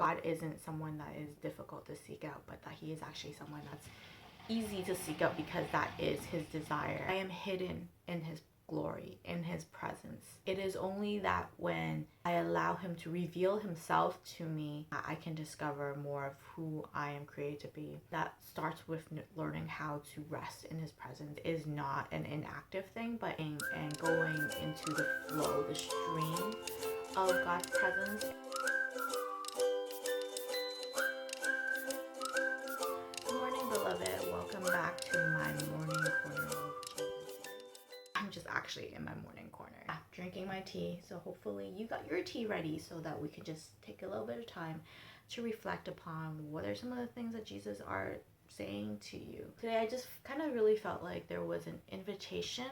God isn't someone that is difficult to seek out, but that he is actually someone that's easy to seek out because that is his desire. I am hidden in his glory, in his presence. It is only that when I allow him to reveal himself to me, I can discover more of who I am created to be. That starts with learning how to rest in his presence. It is not an inactive thing, but and going into the flow, the stream of God's presence. Good morning, beloved. Welcome back to my morning corner with Jesus. I'm just actually in my morning corner, drinking my tea. So hopefully you got your tea ready so that we can just take a little bit of time to reflect upon what are some of the things that Jesus are saying to you. Today, I just kind of really felt like there was an invitation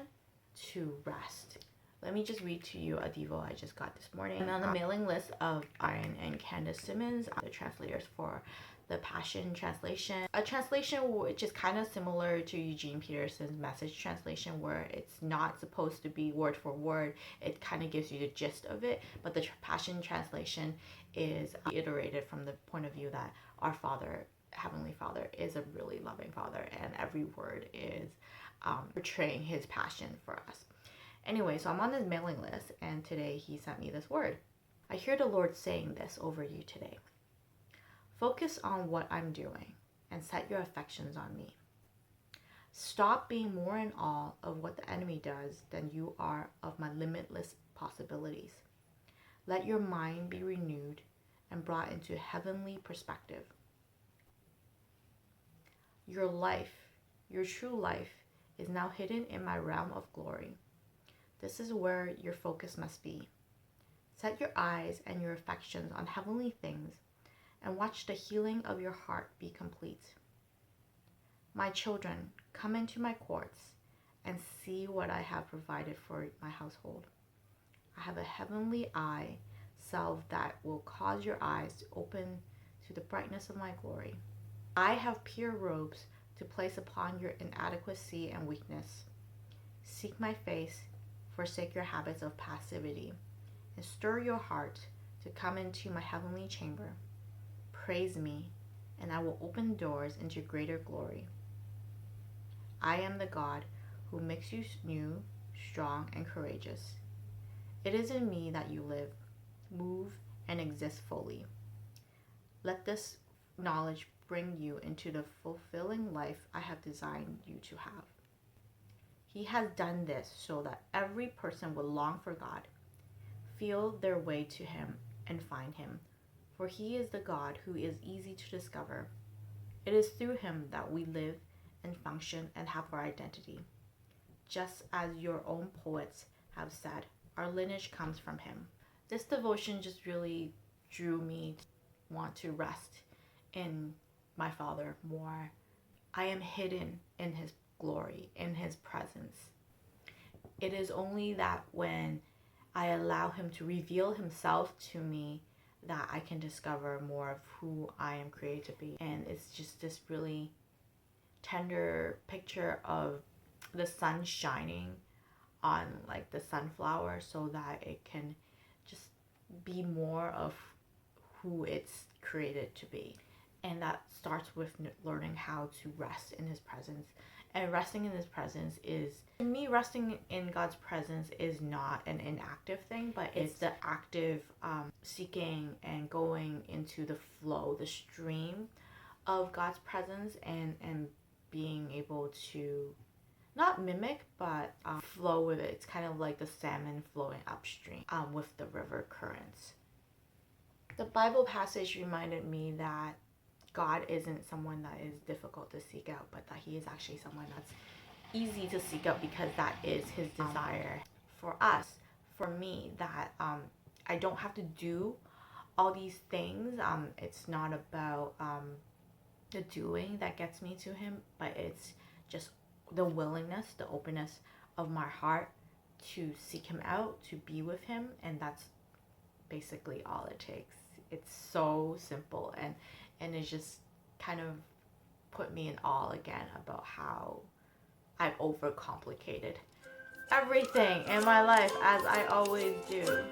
to rest. Let me just read to you a devo I just got this morning. I'm on the mailing list of Brian and Candace Cymone, the translators for the Passion Translation. A translation which is kind of similar to Eugene Peterson's Message translation, where it's not supposed to be word for word. It kind of gives you the gist of it, but the Passion Translation is iterated from the point of view that our Father, Heavenly Father, is a really loving Father, and every word is portraying his passion for us. Anyway, so I'm on this mailing list, and today he sent me this word. I hear the Lord saying this over you today. Focus on what I'm doing and set your affections on me. Stop being more in awe of what the enemy does than you are of my limitless possibilities. Let your mind be renewed and brought into heavenly perspective. Your life, your true life, is now hidden in my realm of glory. This is where your focus must be. Set your eyes and your affections on heavenly things and watch the healing of your heart be complete. My children, come into my courts and see what I have provided for my household. I have a heavenly eye salve that will cause your eyes to open to the brightness of my glory. I have pure robes to place upon your inadequacy and weakness. Seek my face, forsake your habits of passivity, and stir your heart to come into my heavenly chamber. Praise me, and I will open doors into greater glory. I am the God who makes you new, strong, and courageous. It is in me that you live, move, and exist fully. Let this knowledge bring you into the fulfilling life I have designed you to have. He has done this so that every person will long for God, feel their way to him, and find him. For he is the God who is easy to discover. It is through him that we live and function and have our identity. Just as your own poets have said, our lineage comes from him. This devotion just really drew me to want to rest in my Father more. I am hidden in his glory, in his presence. It is only that when I allow him to reveal himself to me that I can discover more of who I am created to be. And it's just this really tender picture of the sun shining on like the sunflower so that it can just be more of who it's created to be. And that starts with learning how to rest in his presence. And resting in his presence is, to me, resting in God's presence is not an inactive thing, but it's the active seeking and going into the flow, the stream of God's presence, and being able to not mimic, but flow with it. It's kind of like the salmon flowing upstream with the river currents. The Bible passage reminded me that God isn't someone that is difficult to seek out, but that he is actually someone that's easy to seek out because that is his desire for us, for me, that I don't have to do all these things. It's not about the doing that gets me to him, but it's just the willingness, the openness of my heart to seek him out, to be with him, and that's basically all it takes. It's so simple, and it's just kind of put me in awe again about how I've overcomplicated everything in my life, as I always do.